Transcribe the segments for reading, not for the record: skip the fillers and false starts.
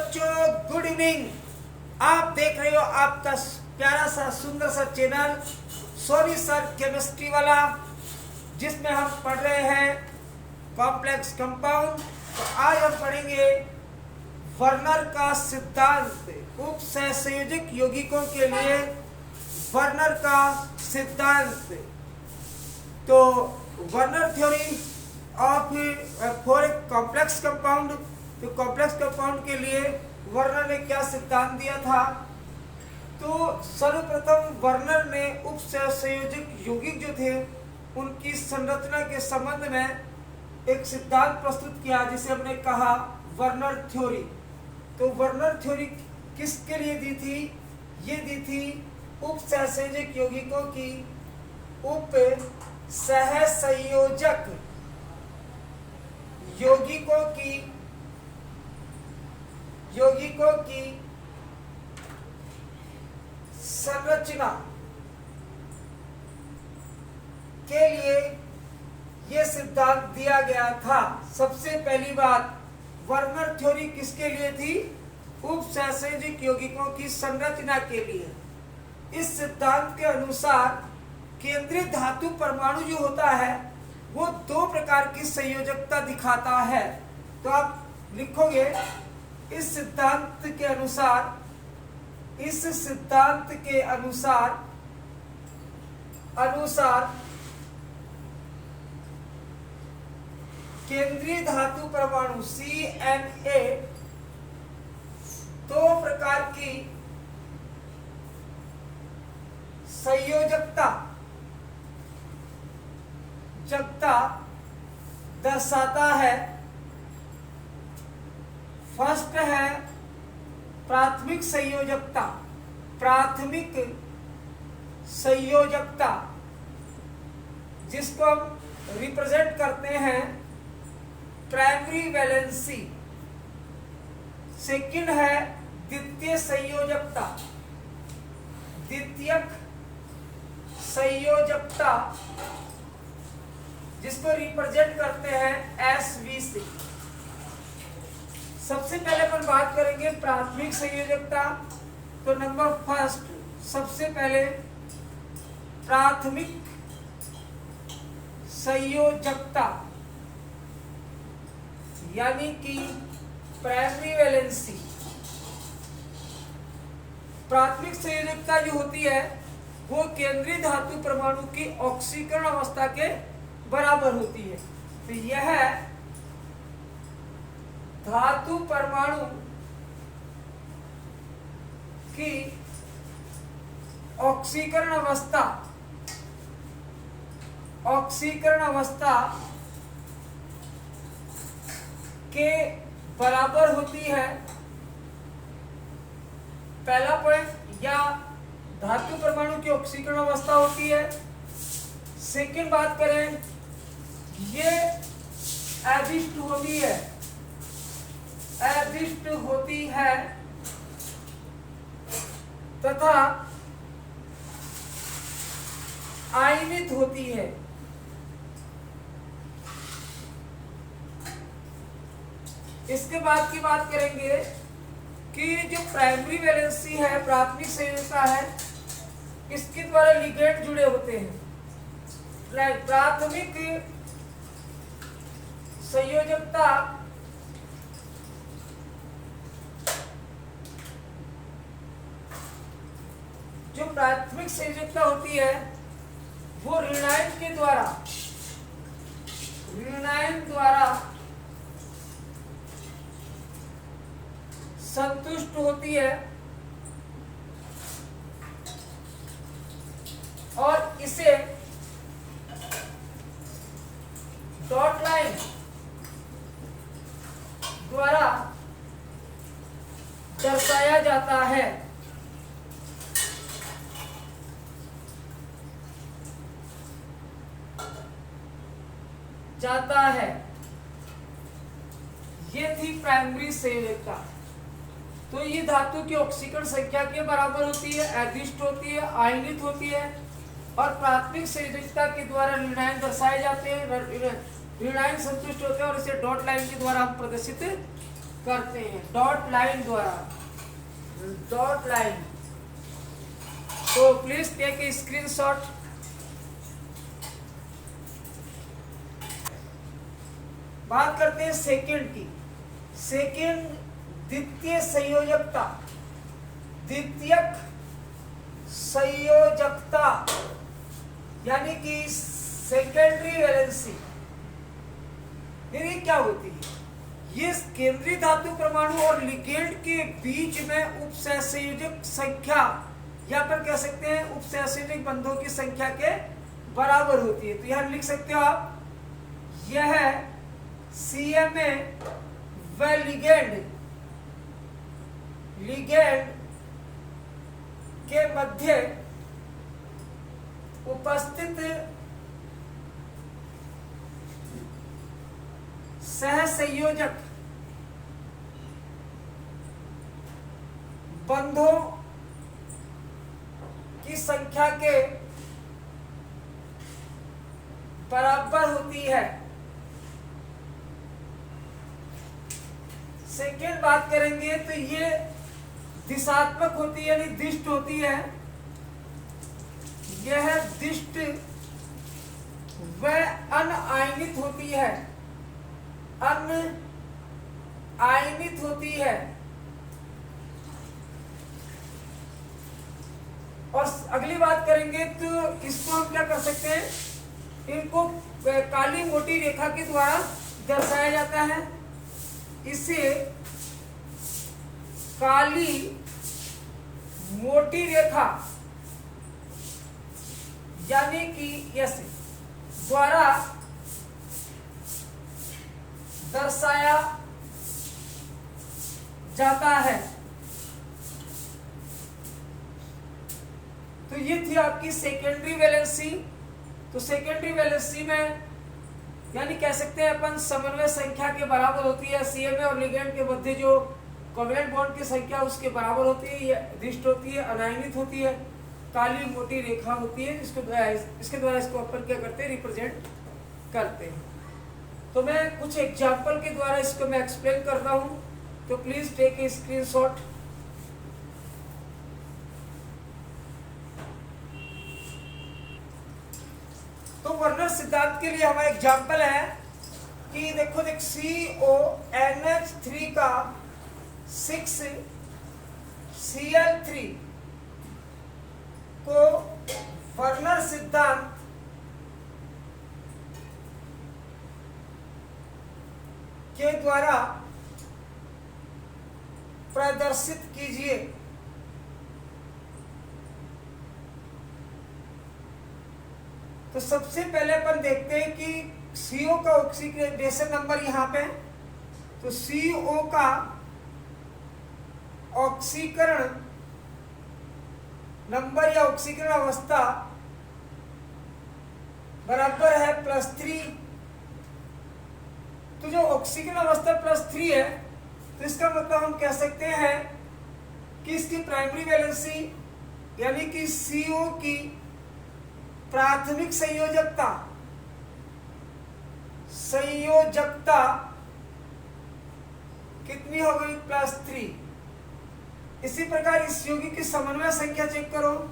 बच्चों good evening. आप देख रहे हो आपका प्यारा सा सुंदर सा चैनल सोनी सर केमिस्ट्री वाला, जिसमें हम पढ़ रहे हैं कॉम्प्लेक्स कंपाउंड। तो आज हम पढ़ेंगे वर्नर का सिद्धांत, उपसहसंयोजक यौगिकों के लिए वर्नर का सिद्धांत। तो Werner theory of for complex compound, तो कॉम्प्लेक्स कंपाउंड के लिए वर्नर ने क्या सिद्धांत दिया था? तो सर्वप्रथम वर्नर ने उपसहसंयोजक यौगिक जो थे उनकी संरचना के संबंध में एक सिद्धांत प्रस्तुत किया, जिसे हमने कहा वर्नर थ्योरी। तो वर्नर थ्योरी किसके लिए दी थी? ये दी थी उपसहसंयोजक यौगिकों की उप सहसंयोजक यौगिकों की संरचना के लिए यह सिद्धांत दिया गया था। सबसे पहली बात, वर्नर थ्योरी किसके लिए थी? उपसहसंयोजक यौगिकों की संरचना के लिए। इस सिद्धांत के अनुसार केंद्रीय धातु परमाणु जो होता है वो दो प्रकार की संयोजकता दिखाता है। तो आप लिखोगे इस सिद्धांत के अनुसार केंद्रीय धातु परमाणु CNA दो प्रकार की संयोजकता दर्शाता है। फर्स्ट है प्राथमिक संयोजकता, जिसको हम रिप्रेजेंट करते हैं प्राइमरी वैलेंसी। सेकंड है द्वितीयक संयोजकता, जिसको रिप्रेजेंट करते हैं SV से। सबसे पहले अपन बात करेंगे प्राथमिक संयोजकता। तो नंबर फर्स्ट, सबसे पहले प्राथमिक संयोजकता यानी कि प्राइमरी वैलेंसी। प्राथमिक संयोजकता जो होती है वो केंद्रीय धातु परमाणु की ऑक्सीकरण अवस्था के बराबर होती है। तो यह धातु परमाणु की ऑक्सीकरण अवस्था के बराबर होती है। पहला पॉइंट, या धातु परमाणु की ऑक्सीकरण अवस्था होती है। सेकंड बात करें, ये अभिष्ट होती है तथा आयनित होती है। इसके बाद की बात करेंगे कि जो प्राइमरी वैलेंसी है, प्राथमिक संयोजकता है, इसके द्वारा लिगेंड जुड़े होते हैं। प्राथमिक संयोजकता जो प्राथमिक संयोजकता होती है वो ऋणायन द्वारा संतुष्ट होती है और इसे डॉट लाइन द्वारा दर्शाया जाता है। ये थी प्राइमरी संयोजकता। तो ये धातु की ऑक्सीकरण संख्या के बराबर होती है, अधिष्ट होती है, आयनित होती है और प्राथमिक संयोजकता के द्वारा ऋणायन दर्शाए जाते हैं, ऋणायन संतुष्ट होते हैं और इसे डॉट लाइन के द्वारा हम प्रदर्शित करते हैं डॉट लाइन द्वारा, डॉट लाइन। तो प्लीज टेक ए स्क्रीनशॉट। बात करते हैं सेकंड की। सेकंड द्वितीय संयोजकता, द्वितीयक संयोजकता यानी कि सेकेंडरी वैलेंसी। ये क्या होती है? ये केंद्रीय धातु परमाणु और लिगेंड के बीच में उपसहसंयोजक संख्या या फिर कह सकते हैं उपसहसंयोजक बंधों की संख्या के बराबर होती है। तो यहां लिख सकते हो आप, यह CMA व लिगेंड, लिगेंड के मध्य उपस्थित सहसंयोजक बंधों की संख्या के बराबर होती है। सेकेंड बात करेंगे तो ये दिशात्मक होती है यानी दिष्ट होती है। यह दिष्ट व अनआयनित होती है, अनआयनित होती है। और अगली बात करेंगे तो इसको हम क्या कर सकते हैं, इनको काली मोटी रेखा के द्वारा दर्शाया जाता है। इसे काली मोटी रेखा यानी कि यस द्वारा दर्शाया जाता है। तो ये थी आपकी सेकेंडरी वैलेंसी। तो सेकेंडरी वैलेंसी में यानी कह सकते हैं अपन समन्वय संख्या के बराबर होती है। CMA और लिगेंड के मध्य जो कोवेलेंट बॉन्ड की संख्या उसके बराबर होती है, ये दिष्ट होती है, अनायनित होती है, काली मोटी रेखा होती है। इसके द्वारा इसको अपन क्या करते हैं, रिप्रेजेंट करते हैं। तो मैं कुछ एग्जाम्पल के द्वारा इसको मैं एक्सप्लेन करता हूं, तो प्लीज टेक ए स्क्रीनशॉट। तो वर्नर सिद्धांत के लिए हमारा एग्जाम्पल है कि देखो CONH3 का 6Cl3 को वर्नर सिद्धांत के द्वारा प्रदर्शित कीजिए। तो सबसे पहले अपन देखते हैं कि CO का ऑक्सीडेशन नंबर यहां पे, तो CO का ऑक्सीकरण नंबर या ऑक्सीकरण अवस्था बराबर है +3। तो जो ऑक्सीकरण अवस्था +3 है, तो इसका मतलब हम कह सकते हैं कि इसकी प्राइमरी वैलेंसी यानी कि CO की प्राथमिक संयोजकता कितनी हो गई, +3। इसी प्रकार इस यौगिक की समन्वय संख्या चेक करो।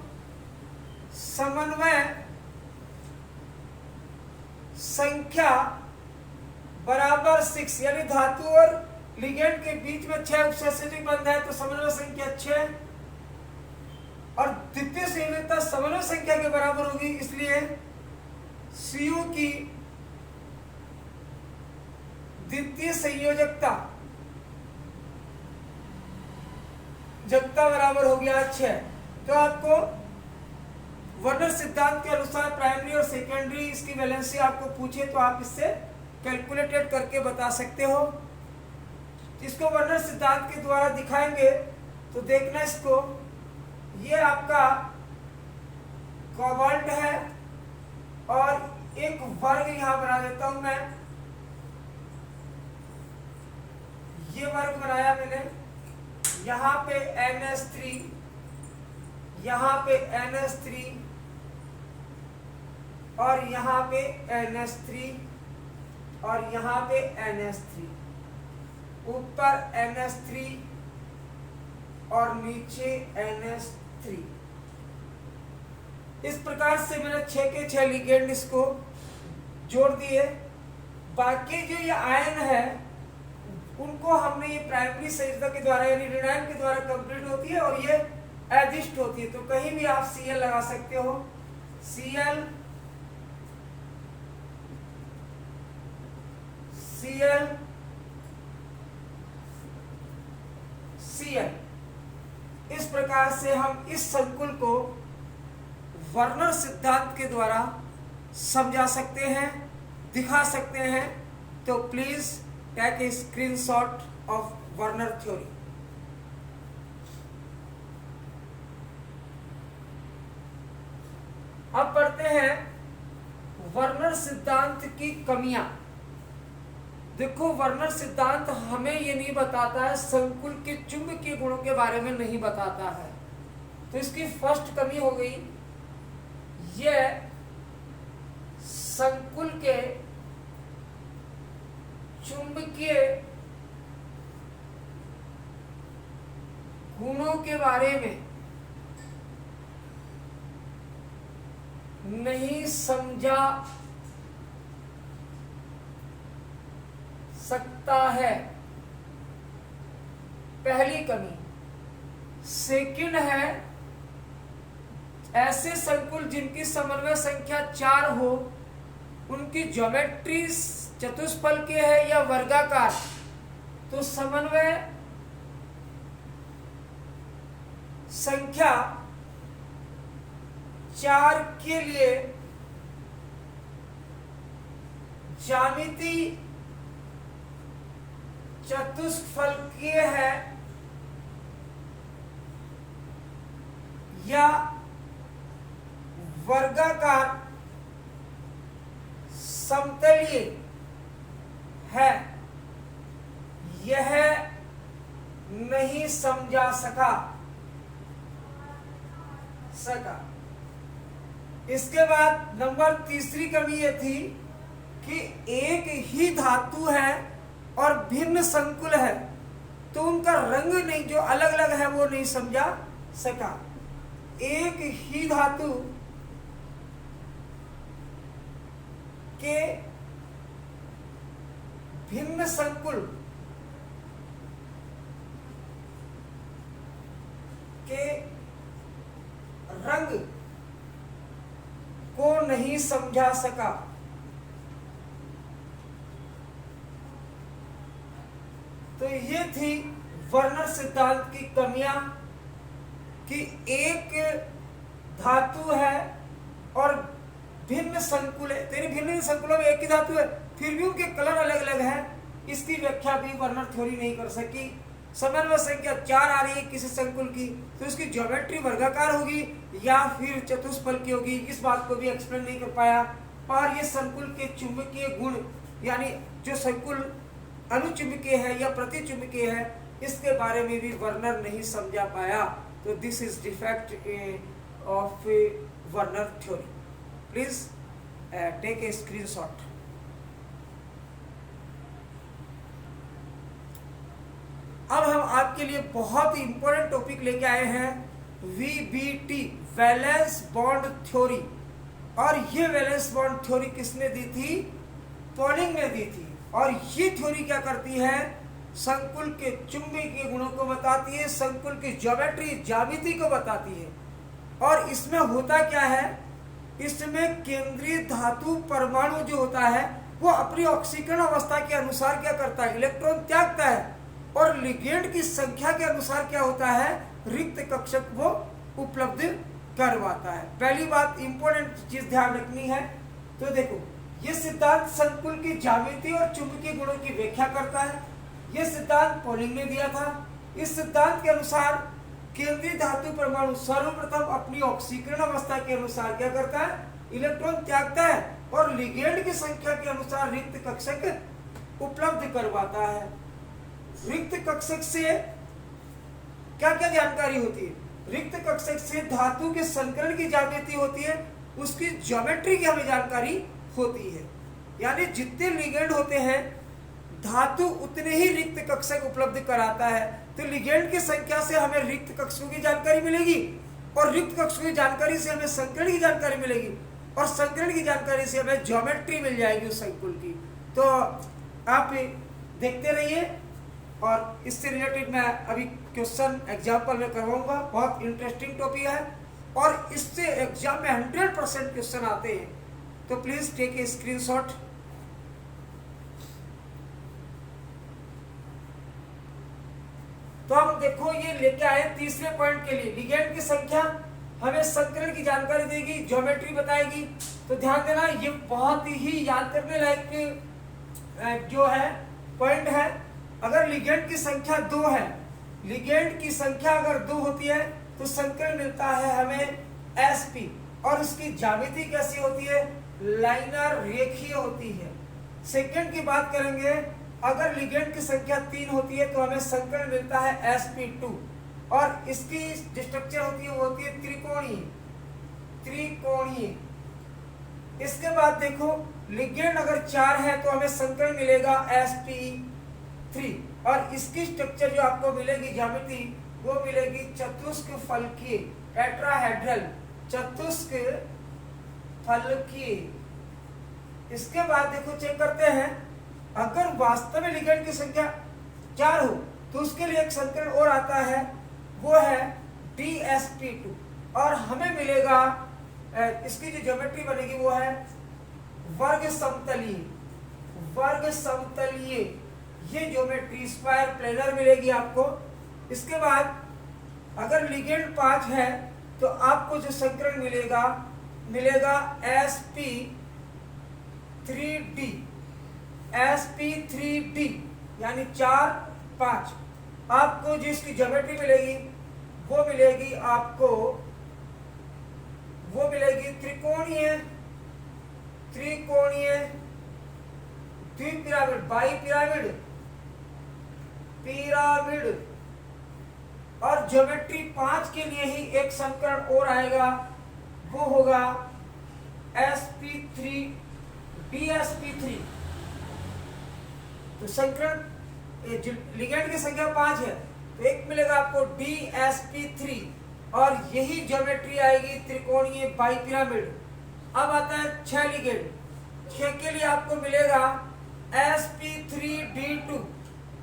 समन्वय संख्या बराबर 6 यानी धातु और लिगेंड के बीच में 6 उपसहसंयोजक बंध है, तो समन्वय संख्या 6 और द्वितीय संयोजकता समन्वय संख्या के बराबर होगी। इसलिए CO की द्वितीय संयोजकता बराबर हो गया 6। तो आपको वर्नर सिद्धांत के अनुसार प्राइमरी और सेकेंडरी इसकी वैलेंसी आपको पूछे तो आप इससे कैलकुलेटेड करके बता सकते हो। इसको वर्नर सिद्धांत के द्वारा दिखाएंगे तो देखना इसको, ये आपका कोबाल्ट है और एक वर्ग यहां बना देता हूं मैं, ये वर्ग बनाया मैंने, यहां पे NH3, यहां पे NH3 और यहां पे NH3 और यहां पे NH3। ऊपर NH3 और नीचे NH3। इस प्रकार से मैंने 6 के 6 लिगेंड इसको जोड़ दिए। बाकी जो ये आयन है उनको हमने ये प्राइमरी संयोजन के द्वारा यानी ऋणायन के द्वारा कंप्लीट होती है और ये एडिस्ट होती है। तो कहीं भी आप Cl लगा सकते हो, Cl Cl Cl। इस प्रकार से हम इस संकुल को वर्नर सिद्धांत के द्वारा समझा सकते हैं, दिखा सकते हैं। तो please take a screenshot of Werner theory. अब पढ़ते हैं वर्नर सिद्धांत की कमियां। देखो, वर्नर सिद्धांत हमें ये नहीं बताता है, संकुल के चुंबकीय गुणों के बारे में नहीं बताता है। तो इसकी फर्स्ट कमी हो गई, यह संकुल के चुंबकीय गुणों के बारे में नहीं समझा सकता है, पहली कमी। सेकंड है, ऐसे संकुल जिनकी समन्वय संख्या 4 हो, उनकी ज्योमेट्री चतुष्फलकीय है या वर्गाकार, तो समन्वय संख्या 4 के लिए ज्यामिति चतुष्फलकीय है या वर्गाकार समतलीय है, यह नहीं समझा सका। इसके बाद नंबर तीसरी कमी यह थी कि एक ही धातु है और भिन्न संकुल है, तो उनका रंग नहीं, जो अलग अलग है वो नहीं समझा सका। एक ही धातु के भिन्न संकुल के रंग को नहीं समझा सका। तो ये थी वर्नर सिद्धांत की कमियां कि एक धातु है और भिन्न संकुल है, तेरी भिन्न संकुलों में एक ही धातु है, फिर भी उनके कलर अलग अलग है। इसकी व्याख्या भी वर्नर थ्योरी नहीं कर सकी। समन्वय संख्या 4 आ रही है किसी संकुल की, तो इसकी ज्योमेट्री वर्गाकार होगी या फिर चतुष्फलकीय होगी, इस बात को भी एक्सप्लेन नहीं कर पाया। और ये संकुल के चुंबकीय गुण यानी जो संकुल अनुचुंबकीय है या प्रतिचुंबकीय है, इसके बारे में भी वर्नर नहीं समझा पाया। तो this is defect of Werner theory. Please take a screenshot. अब हम आपके लिए बहुत ही इंपॉर्टेंट टॉपिक लेके आए हैं, VBT, वैलेंस बॉन्ड थ्योरी। और ये वैलेंस बॉन्ड थ्योरी किसने दी थी? पॉलिंग ने दी थी। और ये थ्योरी क्या करती है? संकुल के चुंबकीय गुणों को बताती है, संकुल की ज्योमेट्री ज्यामिति को बताती है। और इसमें होता क्या है, इसमें केंद्रीय धातु परमाणु जो होता है वो अपनी ऑक्सीकरण अवस्था के अनुसार क्या करता है? इलेक्ट्रॉन त्यागता है। और लिगेंड की संख्या के अनुसार क्या होता है? रिक्त कक्षक वो उपलब्ध करवाता है। पहली बात इंपॉर्टेंट चीज ध्यान रखनी है। तो देखो, ये सिद्धांत संकुल की ज्यामिति और चुंबकीय गुणों की व्याख्या करता है। यह सिद्धांत पॉलिंग ने दिया था। इस सिद्धांत के अनुसार केंद्रीय धातु परमाणु सर्वप्रथम अपनी ऑक्सीकरण अवस्था के अनुसार क्या करता है? इलेक्ट्रॉन त्यागता है और लिगेंड की संख्या के अनुसार रिक्त कक्षक उपलब्ध करवाता है। रिक्त कक्षक से क्या क्या जानकारी होती है? रिक्त कक्षक से धातु के संकरण की ज्यामिति होती है, उसकी ज्योमेट्री की हमें जानकारी होती है। यानी जितने लिगेंड होते हैं धातु उतने ही रिक्त कक्षक उपलब्ध कराता है। तो लिगेंड की संख्या से हमें रिक्त कक्षकों की जानकारी मिलेगी और रिक्त कक्षकों की जानकारी से हमें संकरण की जानकारी मिलेगी और संकरण की जानकारी से हमें ज्योमेट्री मिल जाएगी उस संकुल की। तो आप देखते रहिए और इससे रिलेटेड मैं अभी क्वेश्चन एग्जाम्पल में करवाऊंगा। बहुत इंटरेस्टिंग टॉपिक है और इससे एग्जाम में 100% क्वेश्चन आते हैं। तो प्लीज टेक ए स्क्रीनशॉट। तो हम देखो ये लेके आए तीसरे पॉइंट के लिए, लिगेंड की संख्या हमें संकरण की जानकारी देगी, ज्योमेट्री बताएगी। तो ध्यान देना, ये बहुत ही याद करने लायक जो है पॉइंट है। अगर लिगेंड की संख्या 2 है, लिगेंड की संख्या अगर 2 होती है तो संकरण मिलता है हमें sp और उसकी ज्यामिति कैसी होती है, लाइनर रेखीय होती है। सेकंड की बात करेंगे, अगर लिगेंड की संख्या 3 होती है तो हमें संकरण मिलता है sp2 और इसकी स्ट्रक्चर होती है वो होती है त्रिकोणीय। इसके बाद देखो, लिगेंड अगर 4 है तो हमें संकरण मिलेगा sp3 और इसकी स्ट्रक्चर जो आपको मिलेगी ज्यामिति वो मिलेगी चतुष्क फलकीय, टेट्राहेड्रल चतुष्क फलकीय। इसके बाद देखो चेक करते हैं, अगर वास्तव में लिगेंड की संख्या 4 हो तो उसके लिए एक संकरण और आता है, वो है dsp2 और हमें मिलेगा इसकी जो ज्योमेट्री बनेगी वो है वर्ग समतलीय। ये ज्योमेट्री स्क्वायर प्लेनर मिलेगी आपको। इसके बाद अगर लिगेंड 5 है तो आपको जो संकरण मिलेगा sp3d यानी 4 5। आपको जिसकी ज्योमेट्री मिलेगी वो मिलेगी त्रिकोणीय द्विपिरामिड पिरामिड। और ज्योमेट्री 5 के लिए ही एक संकरण और आएगा, वो होगा dsp3। तो संकरण लिगेंड की संख्या 5 है तो एक मिलेगा आपको dsp3 और यही ज्योमेट्री आएगी त्रिकोणीय बाइपिरामिड। अब आता है 6 लिगेंड, 6 के लिए आपको मिलेगा sp3d2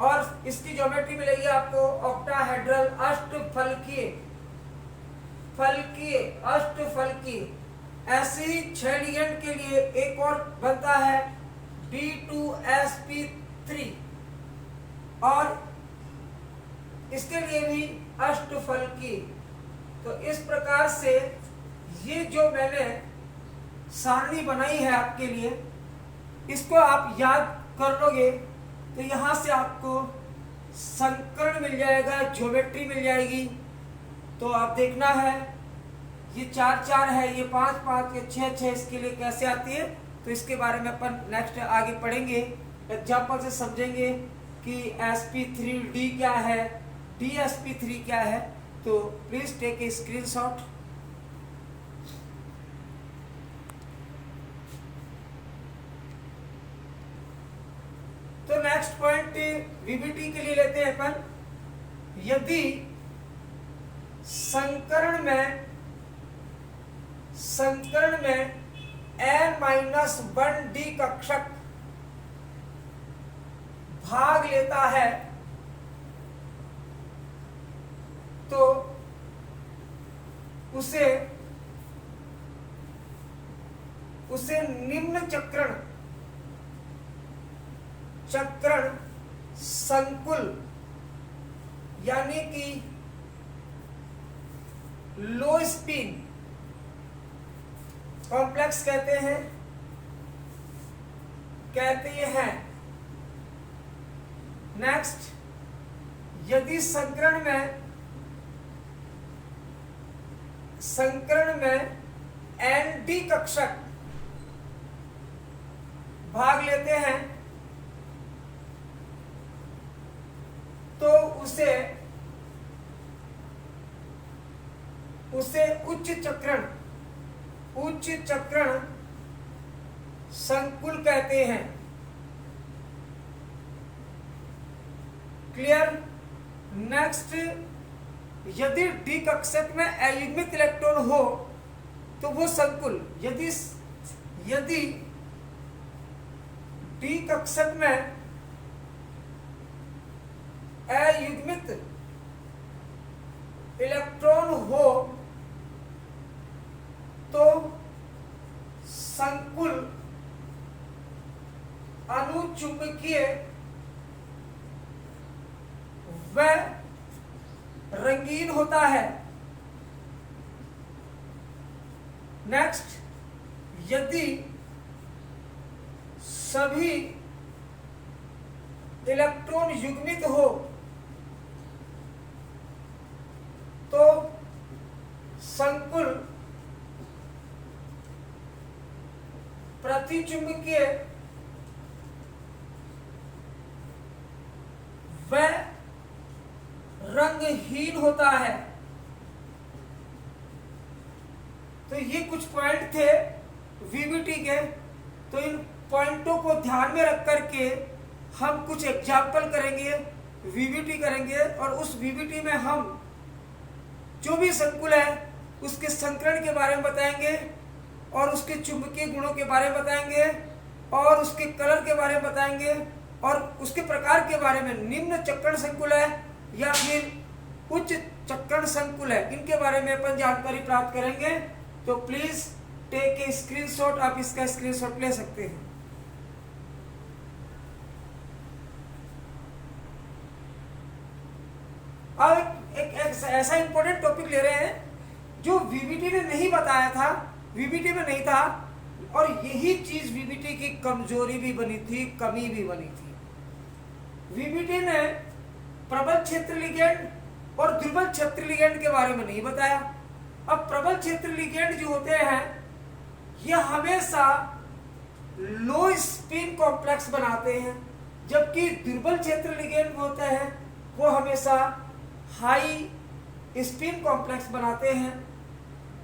और इसकी ज्योमेट्री मिलेगी आपको ऑक्टाहेड्रल अष्टफलकीय। ऐसे ही 6 लिगेंड के लिए एक और बनता है d2sp3 और इसके लिए भी अष्टफलकीय। तो इस प्रकार से ये जो मैंने सारणी बनाई है आपके लिए, इसको आप याद कर लोगे तो यहां से आपको संकरण मिल जाएगा, ज्योमेट्री मिल जाएगी। तो आप देखना है, ये 4 4 है, ये 5 5, ये 6 6, इसके लिए कैसे आती है तो इसके बारे में अपन नेक्स्ट आगे पढ़ेंगे, एग्जाम्पल से समझेंगे कि sp3d क्या है, dsp3 क्या है। तो प्लीज टेक ए स्क्रीनशॉट। तो नेक्स्ट पॉइंट वीबीटी के लिए लेते हैं अपन, यदि संकरण में n-1d कक्षक भाग लेता है तो उसे निम्न चक्रण संकुल यानी कि लो स्पिन कॉम्प्लेक्स कहते हैं। नेक्स्ट, यदि संकरण में nd कक्षक भाग लेते हैं तो उसे उच्च चक्रण संकुल कहते हैं। क्लियर। नेक्स्ट, यदि डी कक्षक में अयुग्मित इलेक्ट्रॉन हो तो वो संकुल, यदि डी कक्षक में अयुग्मित इलेक्ट्रॉन हो तो संकुल अनुचुंबकीय व रंगीन होता है। नेक्स्ट, यदि सभी इलेक्ट्रॉन युग्मित हो तो संकुल प्रतिचुंबकीय व रंगहीन होता है। तो ये कुछ पॉइंट थे वीवीटी के। तो इन पॉइंटों को ध्यान में रख करके हम कुछ एग्जाम्पल करेंगे, वीवीटी करेंगे, और उस वीवीटी में हम जो भी संकुल है उसके संकरण के बारे में बताएंगे और उसके चुंबकीय गुणों के बारे में बताएंगे और उसके कलर के बारे में बताएंगे और उसके प्रकार के बारे में, निम्न चक्रण संकुल है या फिर उच्च चक्रण संकुल है, इनके बारे में अपन जानकारी प्राप्त करेंगे। तो प्लीज टेक ए स्क्रीनशॉट, आप इसका स्क्रीनशॉट ले सकते हैं। अब एक ऐसा इंपॉर्टेंट टॉपिक ले रहे हैं जो वीवीटी ने नहीं बताया था, वीवीटी में नहीं था, और यही चीज वीवीटी की कमजोरी भी बनी थी, कमी भी बनी थी। वीवीटी ने प्रबल क्षेत्र लिगेंड और दुर्बल क्षेत्र लिगेंड के बारे में नहीं बताया। अब प्रबल क्षेत्र लिगेंड जो होते हैं ये हमेशा लो स्पिन कॉम्प्लेक्स बनाते हैं, जबकि दुर्बल क्षेत्र लिगेंड होते हैं वो हमेशा हाई स्पिन कॉम्प्लेक्स बनाते हैं।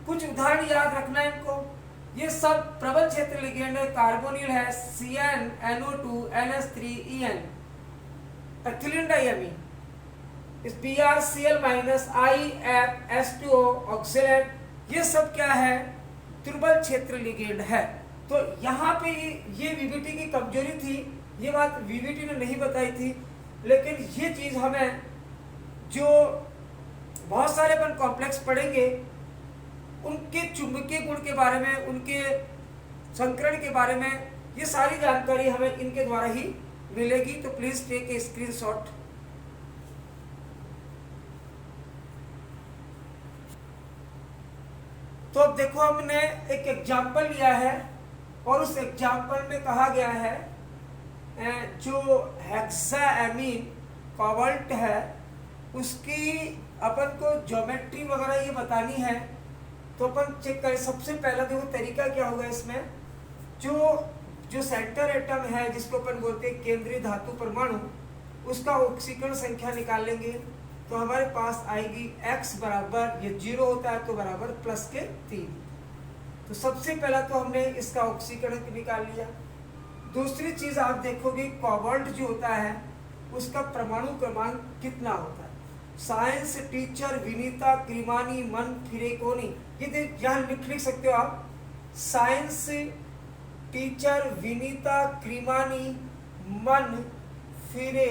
कुछ उदाहरण याद रखना इनको। ये सब प्रबल क्षेत्र लिगेंड है। कार्बोनिल है CnNO2 NH3En, एथिलीन डाइअमीन, इस BrCl- IFS2O ऑक्सीलेट, ये सब क्या है, दुर्बल क्षेत्र लिगेंड है। तो यहाँ पे ये वीवीटी की कमजोरी थी, ये बात वीवीटी ने नहीं बताई थी। लेकिन ये चीज हमें, जो बहुत सारे अपन कॉम्प्लेक्स पढ़ेंगे उनके चुंबकीय गुण के बारे में, उनके संकरण के बारे में, ये सारी जानकारी हमें इनके द्वारा ही मिलेगी। तो प्लीज टेक ए स्क्रीनशॉट। तो अब देखो, हमने एक एग्जाम्पल लिया है और उस एग्जाम्पल में कहा गया है जो हेक्साएमीन कोबाल्ट है उसकी अपन को ज्योमेट्री वगैरह ये बतानी है। तो अपन चेक करें। सबसे पहला देखो तरीका क्या होगा इसमें, जो सेंटर एटम है जिसको अपन बोलते हैं केंद्रीय धातु परमाणु, उसका ऑक्सीकरण संख्या निकाल लेंगे। तो हमारे पास आएगी x बराबर, ये 0 होता है तो बराबर +3। तो सबसे पहला तो हमने इसका ऑक्सीकरण निकाल लिया। दूसरी चीज आप देखोगे, कोबाल्ट जो होता है उसका परमाणु क्रमांक कितना होता है। साइंस टीचर विनीता क्रीमानी मन फिरेकोनी, ये यहाँ लिख सकते हो आप। साइंस टीचर विनीता क्रीमानी मन फिरे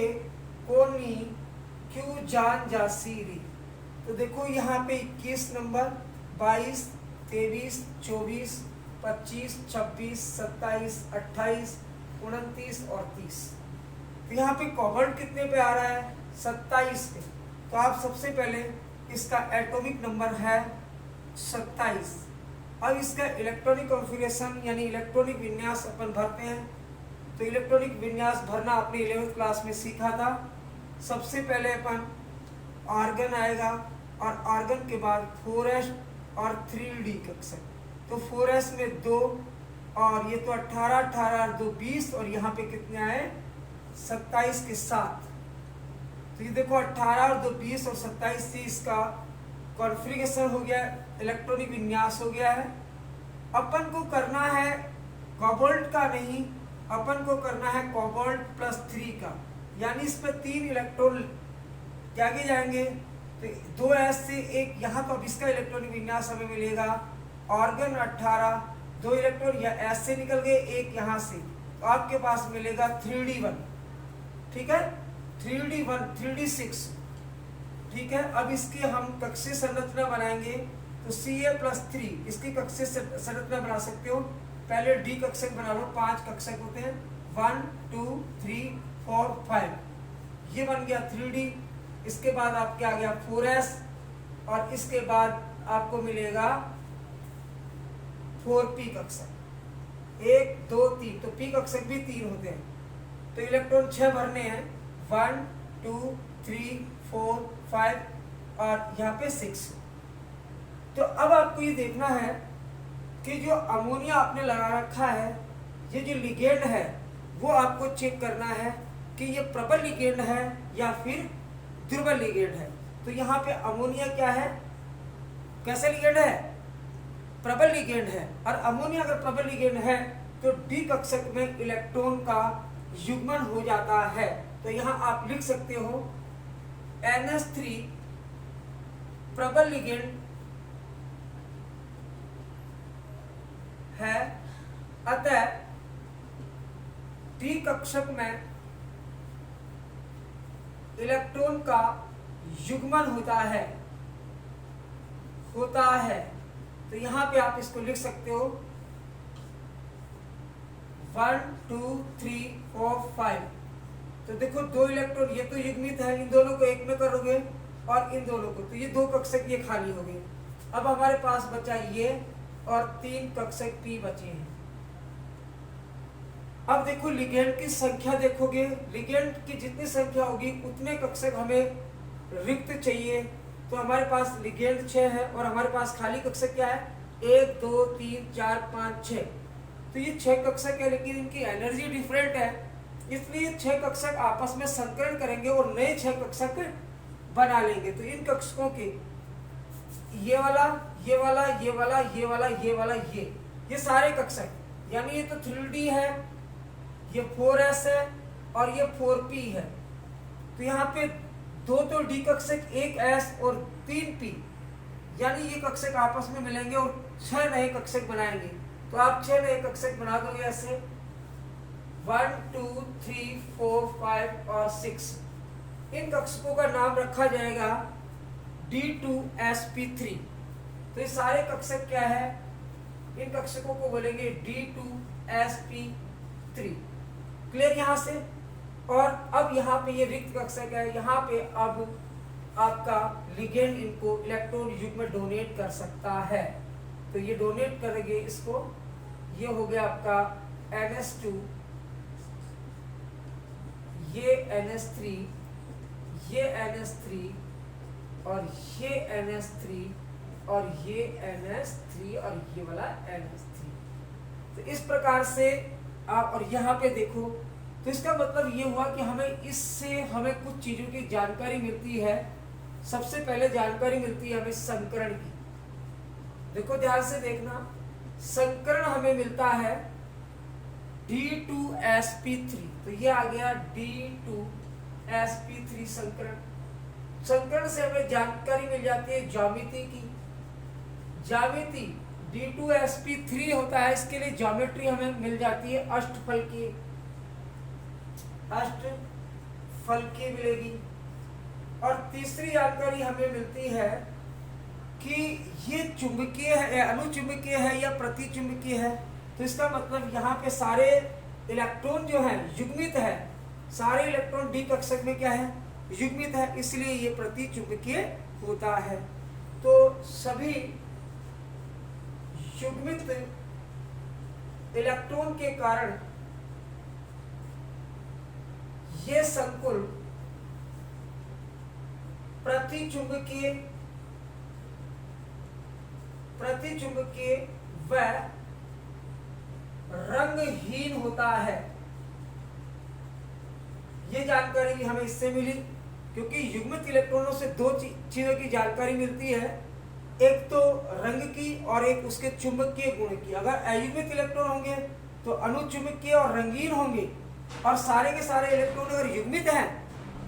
कोनी क्यों जान जासीरी। तो देखो यहाँ पे 21 नंबर, 22, 23, 24, 25, 26, 27, 28, 29 और 30। तो यहाँ पे कोबाल्ट कितने पे आ रहा है, 27 पे। तो आप सबसे पहले इसका एटॉमिक नंबर है 27। अब इसका इलेक्ट्रॉनिक कॉन्फ़िगरेशन यानी इलेक्ट्रॉनिक विन्यास अपन भरते हैं। तो इलेक्ट्रॉनिक विन्यास भरना आपने 11th क्लास में सीखा था। सबसे पहले अपन आर्गन आएगा और आर्गन के बाद 4s और 3d कक्षक। तो 4s में 2 और ये तो 18, 18 और 2 20 और यहाँ पे कितने आए 27 के साथ। तो ये देखो 18 और 2 20 और 27 से इसका कॉन्फ़िगरेशन हो गया, इलेक्ट्रॉनिक विन्यास हो गया है। अपन को करना है कोबाल्ट का नहीं, अपन को करना है कोबाल्ट +3 का, यानी इसमें 3 इलेक्ट्रॉन त्यागे जाएंगे। तो 2s से एक यहाँ तो अब इसका इलेक्ट्रॉनिक विन्यास हमें मिलेगा ऑर्गन 18, 2 इलेक्ट्रॉन या s से निकल गए, एक यहाँ से, तो आपके पास मिलेगा 3d1, ठीक है, 3d1 3d6, ठीक है। अब इसकी हम कक्षीय संरचना बनाएंगे, तो Ca+3 इसकी कक्षीय संरचना बना सकते हो। पहले d कक्षक बना लो, 5 कक्षक होते हैं, 1 2 3 4 5, ये बन गया 3d। इसके बाद आपके आ गया 4s और इसके बाद आपको मिलेगा 4p कक्षक, 1 2 3, तो p कक्षक भी 3 होते हैं, तो इलेक्ट्रॉन 6 भरने हैं, 1 2 3 4 5 और यहाँ पे 6। तो अब आपको ये देखना है कि जो अमोनिया आपने लगा रखा है, ये जो लिगेंड है वो आपको चेक करना है कि ये प्रबल लिगेंड है या फिर दुर्बल लिगेंड है। तो यहाँ पे अमोनिया क्या है, कैसे लिगेंड है, प्रबल लिगेंड है। और अमोनिया अगर प्रबल लिगेंड है तो डी कक्षक में इलेक्ट्रॉन का युग्मन हो जाता है। तो यहाँ आप लिख सकते हो NH3 प्रबल लिगेंड है, अतः डी कक्षक में इलेक्ट्रॉन का युग्मन होता है। तो यहां पे आप इसको लिख सकते हो 1 2 3 4 5। तो देखो 2 इलेक्ट्रॉन ये तो युग्मित है, इन दोनों को एक में करोगे और इन दोनों को, तो ये 2 कक्षक ये खाली हो गए। अब हमारे पास बचा ये और 3 कक्षक p बचे हैं। अब देखो लिगेंड की संख्या देखोगे, लिगेंड की जितनी संख्या होगी उतने कक्षक हमें रिक्त चाहिए। तो हमारे पास लिगेंड 6 है और हमारे पास खाली कक्षक क्या है, 1 2 3 4 5 6। तो ये 6 कक्षक है, लेकिन इनकी एनर्जी डिफरेंट है, इसलिए 6 कक्षक आपस में संकरण करेंगे और नए 6 कक्षक बना लेंगे। तो इन कक्षकों के ये वाला ये वाला ये वाला ये वाला ये वाला ये सारे कक्षक, यानी ये तो 3d है, ये 4s है और ये 4p है। तो यहाँ पे 2 तो d कक्षक, 1s और 3p, यानी ये कक्षक आपस में मिलेंगे और 6 नए कक्षक बनाएंगे। तो आप 6 नए कक्षक बना दोगे ऐसे 1 2 3 4 5 और 6। इन कक्षकों का नाम रखा जाएगा D2sp3। तो ये सारे कक्षक क्या है, इन कक्षकों को बोलेंगे D2sp3। क्लियर यहाँ से। और अब यहाँ पे ये रिक्त कक्षक है, यहाँ पे अब आपका लिगेंड इनको इलेक्ट्रॉन युग्म में डोनेट कर सकता है। तो ये डोनेट करेंगे इसको, ये हो गया आपका NH2, ये NH3, ये NH3 और ये NH3 और ये NH3 और ये वाला NH3। तो इस प्रकार से आप, और यहाँ पे देखो, तो इसका मतलब ये हुआ कि हमें इससे हमें कुछ चीजों की जानकारी मिलती है। सबसे पहले जानकारी मिलती है हमें संकरण की। देखो ध्यान से देखना, संकरण हमें मिलता है D2sp3। तो ये आ गया D2sp3 संकरण। संकरण से हमें जानकारी मिल जाती है ज्यामिति की। ज्यामिति D2sp3 होता है, इसके लिए ज्योमेट्री हमें मिल जाती है अष्टफल की मिलेगी। और तीसरी जानकारी हमें मिलती है कि ये चुंबकीय है, अनुचुंबकीय है या प्रतिचुंबकीय है। तो इसका मतलब यहाँ पे सारे इलेक्ट्रॉन जो है युग्मित है, सारे इलेक्ट्रॉन डी कक्षक में क्या है, युग्मित है, इसलिए ये प्रतिचुंबकीय होता है। तो सभी युग्मित इलेक्ट्रॉन के कारण ये संकुल प्रतिचुंबकीय व रंगहीन होता है। ये जानकारी भी हमें इससे मिली, क्योंकि युग्मित इलेक्ट्रॉनों से 2 चीजों की जानकारी मिलती है, एक तो रंग की और एक उसके चुंबकीय गुण की। अगर अयुग्मित इलेक्ट्रॉन होंगे तो अनुचुंबकीय और रंगीन होंगे, और सारे के सारे इलेक्ट्रॉन अगर युग्मित हैं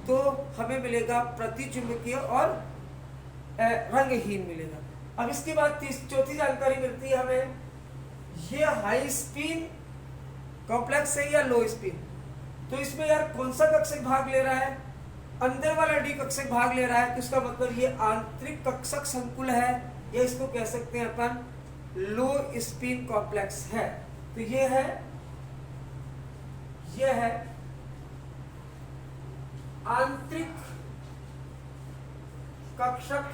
तो हमें मिलेगा प्रतिचुंबकीय और रंगहीन मिलेगा। अब इसके बाद चौथी जानकारी मिलती है हमें, ये हाई स्पिन कॉम्प्लेक्स है या लो स्पिन। तो इसमें यार कौन सा कक्षक भाग ले रहा है, अंदर वाला डी कक्षक भाग ले रहा है, तो इसका मतलब ये आंतरिक कक्षक संकुल है, या इसको कह सकते हैं अपन लो स्पिन कॉम्प्लेक्स है। तो ये है आंतरिक कक्षक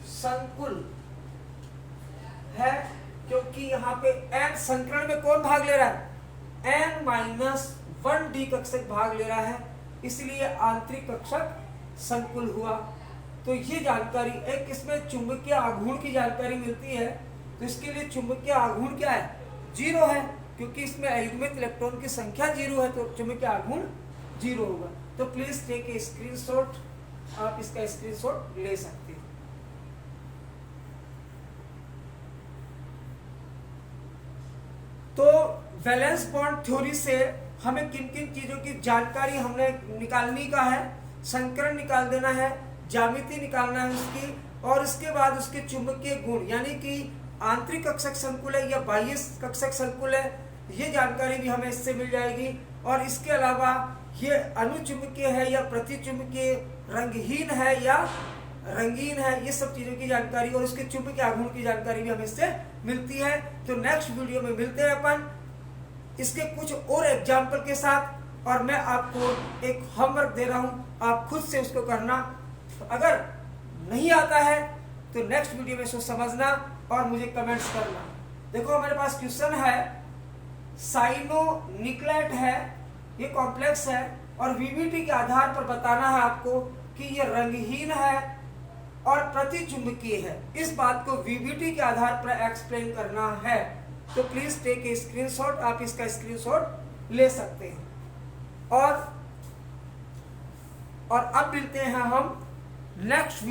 संकुल है, क्योंकि यहाँ पे n संकरण में कौन भाग ले रहा है, n-1 डी कक्षक भाग ले रहा है, इसलिए आंतरिक कक्षक संकुल हुआ। तो ये जानकारी, एक इसमें चुंबकीय आघूर्ण की जानकारी मिलती है। तो इसके लिए चुंबकीय आघूर्ण क्या है, 0 है, क्योंकि इसमें अयुग्मित इलेक्ट्रॉन की संख्या 0 है, तो चुंबकीय आघूर्ण 0 होगा। तो प्लीज टेक ए स्क्रीनशॉट, आप इसका स्क्रीनशॉट ले सकते हैं। तो वैलेंस बॉन्ड थ्योरी से हमें किन किन चीजों की जानकारी हमने निकालनी का है, संकरण निकाल देना है, ज्यामिति निकालना है उसकी, और इसके बाद उसके चुंबकीय गुण यानी कि आंतरिक कक्षक संकुल है या बाह्य कक्षक संकुल है, ये जानकारी भी हमें इससे मिल जाएगी। और इसके अलावा ये अनुचुंबकीय है या प्रतिचुंबकीय, रंगहीन है या रंगीन है, ये सब चीजों की जानकारी और इसके चुंबकीय आघूर्ण की जानकारी भी हमें इससे मिलती है। तो नेक्स्ट वीडियो में मिलते हैं अपन इसके कुछ और एग्जाम्पल के साथ, और मैं आपको एक होमवर्क दे रहा हूं, आप खुद से उसको करना। तो अगर नहीं आता है तो नेक्स्ट वीडियो में इसको समझना और मुझे कमेंट्स करना। देखो मेरे पास क्वेश्चन है, साइनोनिक्लेट है, ये कॉम्प्लेक्स है, और वीवीटी के आधार पर बताना है आपको कि ये रंगहीन है और प्रतिचुंबकीय है। इस बात को वीवीटी के आधार पर एक्सप्लेन करना है। तो प्लीज टेक ए स्क्रीनशॉट, आप इसका स्क्रीनशॉट ले सकते हैं। और अब मिलते हैं हम नेक्स्ट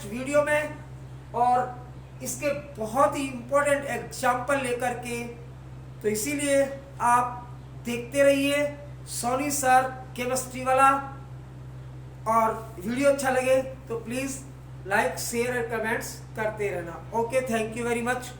वीडियो में और इसके बहुत ही इंपॉर्टेंट एग्जाम्पल लेकर के। तो इसीलिए आप देखते रहिए सोनी सर केमिस्ट्री वाला, और वीडियो अच्छा लगे तो प्लीज लाइक शेयर और कमेंट्स करते रहना। Okay, thank you very much.